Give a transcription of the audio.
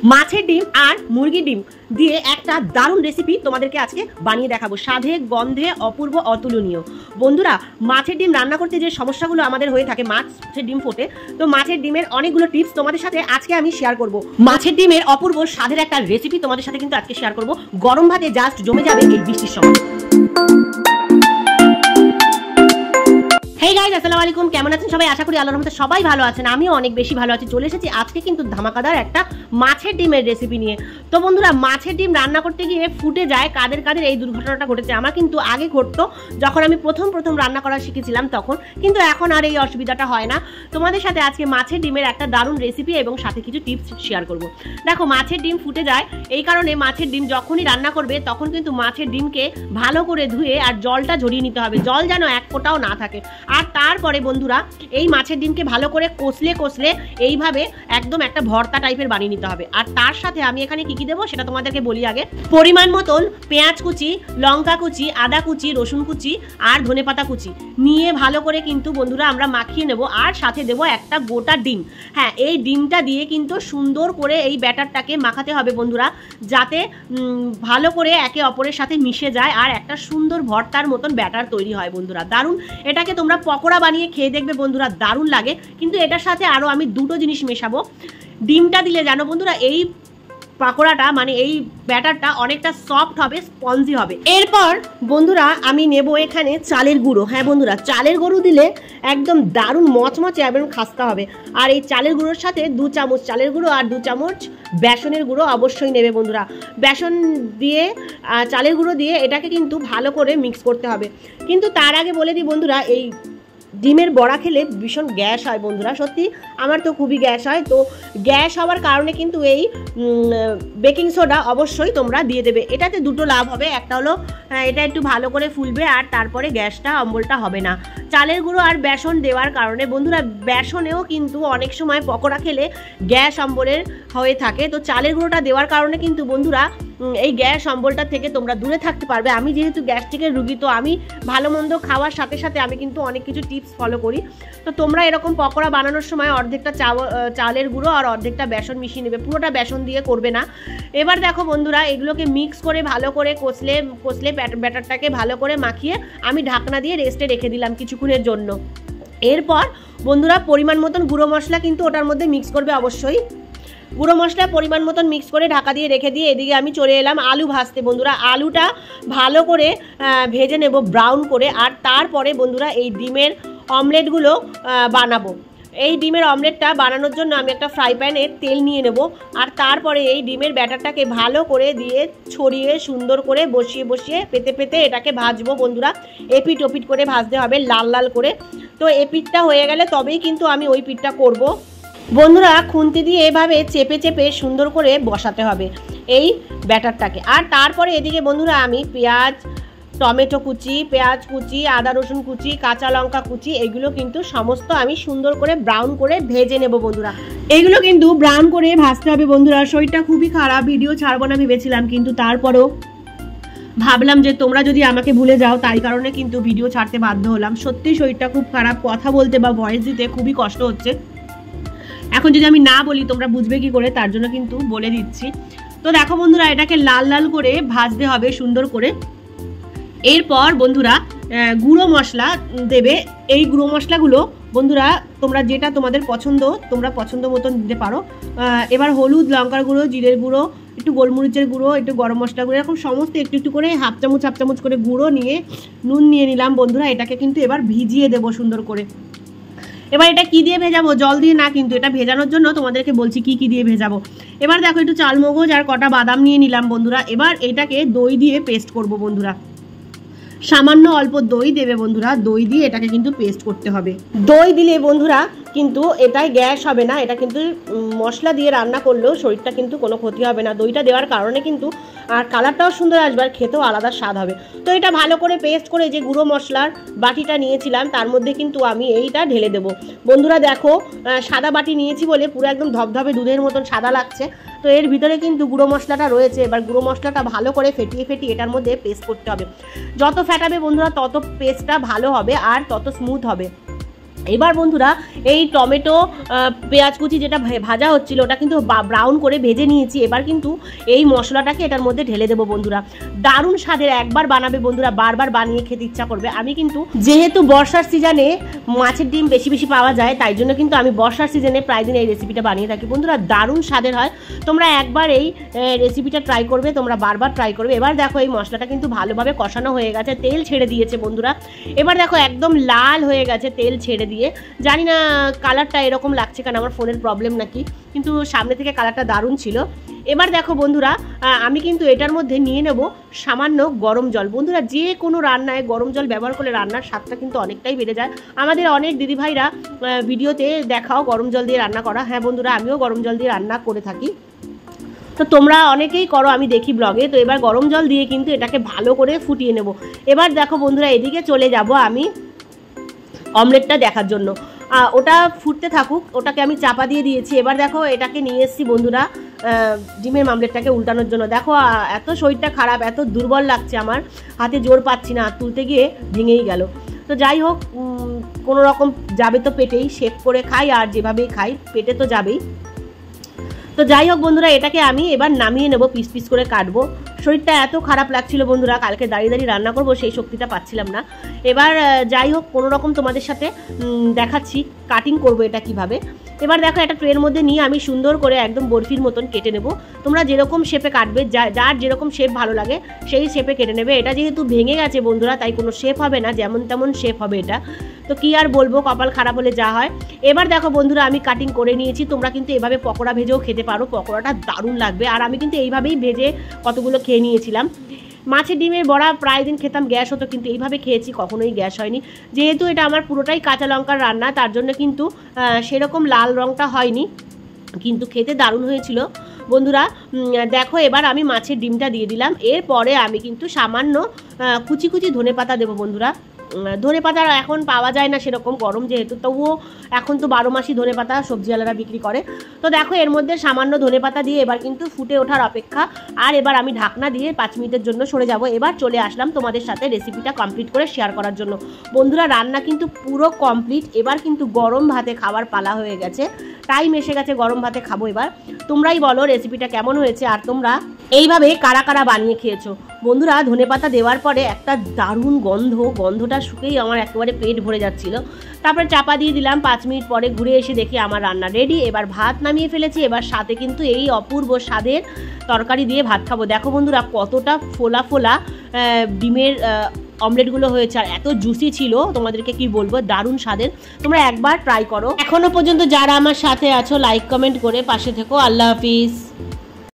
মাছের ডিম আর মুরগির ডিম দিয়ে একটা দারুণ রেসিপি তোমাদেরকে আজকে বানিয়ে দেখাবো। স্বাদে গন্ধে অপূর্ব অতুলনীয়। বন্ধুরা, মাছের ডিম রান্না করতে যে সমস্যাগুলো আমাদের হয়ে থাকে, মাছের ডিম ফোটে, তো মাছের ডিমের অনেকগুলো টিপস তোমাদের সাথে আজকে আমি শেয়ার করব। মাছের ডিমের অপূর্ব স্বাদের একটা রেসিপি তোমাদের সাথে কিন্তু আজকে শেয়ার করব। গরম ভাতে জাস্ট জমে যাবে এই বৃষ্টির সময়। হেই গাইস, আসসালামু আলাইকুম। কেমন আছেন সবাই? আশা করি আল্লাহর রহমতে সবাই ভালো আছেন। আমিও অনেক বেশি ভালো আছি। চলে এসেছি আজকে কিন্তু ধামাকাদার একটা মাছের ডিমের রেসিপি নিয়ে। তো বন্ধুরা, মাছের ডিম রান্না করতে গিয়ে ফুটে যায়, কাদের কাদের এই দুর্ঘটনাটা ঘটেছে। আমার কিন্তু আগে ঘটতো, যখন আমি প্রথম রান্না করা শিখেছিলাম তখন, কিন্তু এখন আর এই অসুবিধাটা হয় না। তোমাদের সাথে আজকে মাছের ডিমের একটা দারুণ রেসিপি এবং সাথে কিছু টিপস শেয়ার করব। দেখো, মাছের ডিম ফুটে যায় এই কারণে মাছের ডিম যখনই রান্না করবে তখন কিন্তু মাছের ডিমকে ভালো করে ধুয়ে আর জলটা ঝরিয়ে নিতে হবে, জল যেন এক ফোঁটাও না থাকে। আর তারপরে বন্ধুরা, এই মাছের ডিমকে ভালো করে কষলে এইভাবে একদম একটা ভর্তা টাইপের বানিয়ে নিতে হবে। আর তার সাথে আমি এখানে কি দেবো সেটা তোমাদেরকে বলি আগে। পরিমাণ মতন পেঁয়াজ কুচি, লঙ্কা কুচি, আদা কুচি, রসুন কুচি আর ধনেপাতা কুচি নিয়ে ভালো করে কিন্তু বন্ধুরা আমরা মাখিয়ে নেব। আর সাথে দেবো একটা গোটা ডিম। হ্যাঁ, এই ডিমটা দিয়ে কিন্তু সুন্দর করে এই ব্যাটারটাকে মাখাতে হবে বন্ধুরা, যাতে ভালো করে একে অপরের সাথে মিশে যায় আর একটা সুন্দর ভর্তার মতন ব্যাটার তৈরি হয় বন্ধুরা। দারুণ। এটাকে তোমরা পকোড়া বানিয়ে খেয়ে দেখবে বন্ধুরা, দারুণ লাগে। কিন্তু এটার সাথে আরও আমি দুটো জিনিস মেশাবো। ডিমটা দিলে জানো বন্ধুরা, এই পাকোড়াটা মানে এই ব্যাটারটা অনেকটা সফট হবে, স্পঞ্জি হবে। এরপর বন্ধুরা আমি নেব এখানে চালের গুঁড়ো। হ্যাঁ বন্ধুরা, চালের গুঁড়ো দিলে একদম দারুণ মচমচে এবং খাস্তা হবে। আর এই চালের গুঁড়োর সাথে 2 চামচ চালের গুঁড়ো আর 2 চামচ বেসনের গুঁড়ো অবশ্যই নেবে বন্ধুরা। বেসন দিয়ে চালের গুঁড়ো দিয়ে এটাকে কিন্তু ভালো করে মিক্স করতে হবে। কিন্তু তার আগে বলে দিই বন্ধুরা, এই ডিমের বড়া খেলে ভীষণ গ্যাস হয় বন্ধুরা। সত্যি আমার তো খুবই গ্যাস হয়। তো গ্যাস হওয়ার কারণে কিন্তু এই বেকিং সোডা অবশ্যই তোমরা দিয়ে দেবে। এটাতে দুটো লাভ হবে। একটা হলো এটা একটু ভালো করে ফুলবে আর তারপরে গ্যাসটা অম্বলটা হবে না। চালের গুঁড়ো আর বেসন দেওয়ার কারণে বন্ধুরা, বেসনেও কিন্তু অনেক সময় পকোড়া খেলে গ্যাস অম্বলের হয়ে থাকে। তো চালের গুঁড়োটা দেওয়ার কারণে কিন্তু বন্ধুরা এই গ্যাস অম্বলটা থেকে তোমরা দূরে থাকতে পারবে। আমি যেহেতু গ্যাস্ট্রিকের রুগী, তো আমি ভালো মন্দ খাওয়ার সাথে সাথে আমি কিন্তু অনেক কিছু টিপস ফলো করি। তো তোমরা এরকম পকোড়া বানানোর সময় অর্ধেকটা চালের গুঁড়ো আর অর্ধেকটা বেসন মিশিয়ে নেবে, পুরোটা বেসন দিয়ে করবে না। এবার দেখো বন্ধুরা, এগুলোকে মিক্স করে ভালো করে কষলে ব্যাটারটাকে ভালো করে মাখিয়ে আমি ঢাকনা দিয়ে রেস্টে রেখে দিলাম কিছুক্ষণের জন্য। এরপর বন্ধুরা পরিমাণ মতন গুঁড়ো মশলা কিন্তু ওটার মধ্যে মিক্স করবে অবশ্যই। গুঁড়ো মশলা পরিমাণ মতন মিক্স করে ঢাকা দিয়ে রেখে দিয়ে এদিকে আমি চলে এলাম আলু ভাজতে বন্ধুরা। আলুটা ভালো করে ভেজে নেব ব্রাউন করে। আর তারপরে বন্ধুরা এই ডিমের অমলেটগুলো বানাবো। এই ডিমের অমলেটটা বানানোর জন্য আমি একটা ফ্রাই প্যানে তেল নিয়ে নেব। আর তারপরে এই ডিমের ব্যাটারটাকে ভালো করে দিয়ে ছড়িয়ে সুন্দর করে বসিয়ে পেতে এটাকে ভাজবো বন্ধুরা। এপিট ওপিট করে ভাজতে হবে, লাল লাল করে। তো এপিটটা হয়ে গেলে তবেই কিন্তু আমি ওই পিঠটা করব বন্ধুরা। খুন্তি দিয়ে এভাবে চেপে সুন্দর করে বসাতে হবে এই ব্যাটারটাকে। আর তারপরে এদিকে বন্ধুরা আমি টমেটো কুচি, পেঁয়াজ কুচি, আদা রসুন কুচি, কাঁচা লঙ্কা কুচি, এগুলো কিন্তু সমস্ত আমি সুন্দর করে ব্রাউন করে ভেজে নেব বন্ধুরা। এগুলো কিন্তু ব্রাউন করে ভাজতে হবে বন্ধুরা। শরীরটা খুবই খারাপ, ভিডিও ছাড়বো না ভেবেছিলাম, কিন্তু তারপরেও ভাবলাম যে তোমরা যদি আমাকে ভুলে যাও, তাই কারণে কিন্তু ভিডিও ছাড়তে বাধ্য হলাম। সত্যি শরীরটা খুব খারাপ, কথা বলতে বা ভয়েস দিতে খুবই কষ্ট হচ্ছে। এখন যদি আমি না বলি তোমরা বুঝবে কি করে, তার জন্য কিন্তু বলে দিচ্ছি। তো দেখো বন্ধুরা, এটাকে লাল লাল করে ভাজতে হবে সুন্দর করে। এরপর বন্ধুরা গুঁড়ো মশলা দেবে। এই গুঁড়ো মশলাগুলো বন্ধুরা তোমরা যেটা তোমাদের পছন্দ, তোমরা পছন্দ মতন দিতে পারো। এবার হলুদ, লঙ্কার গুঁড়ো, জিরের গুঁড়ো, একটু গোলমরিচের গুঁড়ো, একটু গরম মশলা গুঁড়ো, এরকম সমস্ত একটু করে হাফ চামচ করে গুঁড়ো নিয়ে নুন নিয়ে নিলাম বন্ধুরা। এটাকে কিন্তু এবার ভিজিয়ে দেবো সুন্দর করে। এবার এটা কি দিয়ে ভেজাবো? জল দিয়ে না, কিন্তু এটা ভেজানোর জন্য তোমাদেরকে বলছি কি দিয়ে ভেজাবো। এবার দেখো, একটু চালমগজ আর কটা বাদাম নিয়ে নিলাম বন্ধুরা। এবার এটাকে দই দিয়ে পেস্ট করব বন্ধুরা। সামান্য অল্প দই দেবে বন্ধুরা। দই দিয়ে এটাকে কিন্তু পেস্ট করতে হবে। দই দিলে বন্ধুরা কিন্তু এটাই গ্যাস হবে না। এটা কিন্তু মশলা দিয়ে রান্না করলেও শরীরটা কিন্তু কোনো ক্ষতি হবে না। দইটা দেওয়ার কারণে কিন্তু আর কালারটাও সুন্দর আসবে আর খেতেও আলাদা স্বাদ হবে। তো এটা ভালো করে পেস্ট করে যে গুঁড়ো মশলার বাটিটা নিয়েছিলাম তার মধ্যে কিন্তু আমি এইটা ঢেলে দেবো বন্ধুরা। দেখো, সাদা বাটি নিয়েছি বলে পুরো একদম ধবধবে দুধের মতন সাদা লাগছে। তো এর ভিতরে কিন্তু গুঁড়ো মশলাটা রয়েছে। এবার গুঁড়ো মশলাটা ভালো করে ফেটিয়ে এটার মধ্যে পেস্ট করতে হবে। যত ফেটাবে বন্ধুরা তত পেস্টটা ভালো হবে আর তত স্মুথ হবে। এবার বন্ধুরা এই টমেটো পেঁয়াজ কুচি যেটা ভাজা হচ্ছিল ওটা কিন্তু ব্রাউন করে ভেজে নিয়েছি। এবার কিন্তু এই মশলাটাকে এটার মধ্যে ঢেলে দেবো বন্ধুরা। দারুণ স্বাদের, একবার বানাবে বন্ধুরা বারবার বানিয়ে খেতে ইচ্ছা করবে। আমি কিন্তু যেহেতু বর্ষার সিজনে মাছের ডিম বেশি বেশি পাওয়া যায়, তাই জন্য কিন্তু আমি বর্ষার সিজনে প্রায় দিন এই রেসিপিটা বানিয়ে থাকি বন্ধুরা। দারুণ স্বাদের হয়, তোমরা একবার এই রেসিপিটা ট্রাই করবে, তোমরা বারবার ট্রাই করবে। এবার দেখো এই মশলাটা কিন্তু ভালোভাবে কষানো হয়ে গেছে, তেল ছেড়ে দিয়েছে বন্ধুরা। এবার দেখো একদম লাল হয়ে গেছে তেল ছেড়ে দিয়ে। জানি না কালারটা এরকম লাগছে কেন, আমার ফোনের প্রবলেম নাকি, কিন্তু সামনে থেকে কালারটা দারুণ ছিল। এবার দেখো বন্ধুরা আমি কিন্তু এটার মধ্যে নিয়ে নেব সামান্য গরম জল। বন্ধুরা যে কোনো রান্নায় গরম জল ব্যবহার করলে রান্নার স্বাদটা কিন্তু অনেকটাই বেড়ে যায়। আমাদের অনেক দিদিভাইরা ভিডিওতে দেখাও গরম জল দিয়ে রান্না করা। হ্যাঁ বন্ধুরা, আমিও গরম জল দিয়ে রান্না করে থাকি, তো তোমরা অনেকেই করো আমি দেখি ব্লগে। তো এবার গরম জল দিয়ে কিন্তু এটাকে ভালো করে ফুটিয়ে নেব। এবার দেখো বন্ধুরা এদিকে চলে যাব আমি অমলেটটা দেখার জন্য। ওটা ফুটতে থাকুক, ওটাকে আমি চাপা দিয়ে দিয়েছি। এবার দেখো এটাকে নিয়ে এসেছি বন্ধুরা ডিমের মামলেটটাকে উল্টানোর জন্য। দেখো এত শরীরটা খারাপ, এত দুর্বল লাগছে, আমার হাতে জোর পাচ্ছি না, তুলতে গিয়ে ভেঙেই গেল। তো যাই হোক, কোনো রকম যাবে তো পেটেই, শেপ করে খাই আর যেভাবেই খাই পেটে তো যাবেই। তো যাই হোক বন্ধুরা এটাকে আমি এবার নামিয়ে নেব, পিস পিস করে কাটবো। শরীরটা এত খারাপ লাগছিল বন্ধুরা, কালকে দাঁড়িয়ে দাঁড়িয়ে রান্না করব সেই শক্তিটা পাচ্ছিলাম না। এবার যাই হোক কোনো রকম তোমাদের সাথে দেখাচ্ছি কাটিং করব এটা কিভাবে। এবার দেখো একটা ট্রের মধ্যে নিয়ে আমি সুন্দর করে একদম বরফির মতন কেটে নেব। তোমরা যেরকম শেপে কাটবে, যার যেরকম শেপ ভালো লাগে সেই শেপে কেটে নেবে। এটা যেহেতু ভেঙে গেছে বন্ধুরা, তাই কোনো শেপ হবে না, যেমন তেমন শেপ হবে এটা। তো কি আর বলবো, কপাল খারাপ হলে যা হয়। এবার দেখো বন্ধুরা আমি কাটিং করে নিয়েছি। তোমরা কিন্তু এভাবে পকোড়া ভেজেও খেতে পারো, পকোড়াটা দারুণ লাগবে। আর আমি কিন্তু এইভাবেই ভেজে কতগুলো খেয়ে নিয়েছিলাম। মাছের ডিমের বড়া প্রায় দিন খেতাম, গ্যাস হতো, কিন্তু এইভাবে খেয়েছি কখনোই গ্যাস হয়নি। যেহেতু এটা আমার পুরোটাই কাঁচা লঙ্কার রান্না, তার জন্য কিন্তু সেরকম লাল রঙটা হয়নি, কিন্তু খেতে দারুণ হয়েছিল বন্ধুরা। দেখো এবার আমি মাছের ডিমটা দিয়ে দিলাম। এরপরে আমি কিন্তু সামান্য কুচি কুচি ধনেপাতা দেবো বন্ধুরা। ধনেপাতা এখন পাওয়া যায় না সেরকম, গরম যেহেতু, তবুও এখন তো 12 মাসই ধনেপাতা সবজিওয়ালারা বিক্রি করে। তো দেখো এর মধ্যে সামান্য ধনেপাতা দিয়ে এবার কিন্তু ফুটে ওঠার অপেক্ষা। আর এবার আমি ঢাকনা দিয়ে 5 মিনিটের জন্য সরে যাব। এবার চলে আসলাম তোমাদের সাথে রেসিপিটা কমপ্লিট করে শেয়ার করার জন্য। বন্ধুরা রান্না কিন্তু পুরো কমপ্লিট। এবার কিন্তু গরম ভাতে খাবার পালা হয়ে গেছে, টাইম এসে গেছে গরম ভাতে খাবো। এবার তোমরাই বলো রেসিপিটা কেমন হয়েছে, আর তোমরা এইভাবে কারা কারা বানিয়ে খেয়েছো। বন্ধুরা ধনেপাতা দেওয়ার পরে একটা দারুণ গন্ধটা শুকেই আমার একেবারে পেট ভরে যাচ্ছিল। তারপরে চাপা দিয়ে দিলাম। 5 মিনিট পরে ঘুরে এসে দেখি আমার রান্না রেডি। এবার ভাত নামিয়ে ফেলেছি। এবার সাথে কিন্তু এই অপূর্ব স্বাদের তরকারি দিয়ে ভাত খাবো। দেখো বন্ধুরা কতটা ফোলা ফোলা ডিমের অমলেটগুলো হয়েছে, আর এত জুসি ছিল, তোমাদেরকে কি বলবো, দারুণ স্বাদের। তোমরা একবার ট্রাই করো। এখনো পর্যন্ত যারা আমার সাথে আছো লাইক কমেন্ট করে পাশে থেকো। আল্লাহ হাফিজ।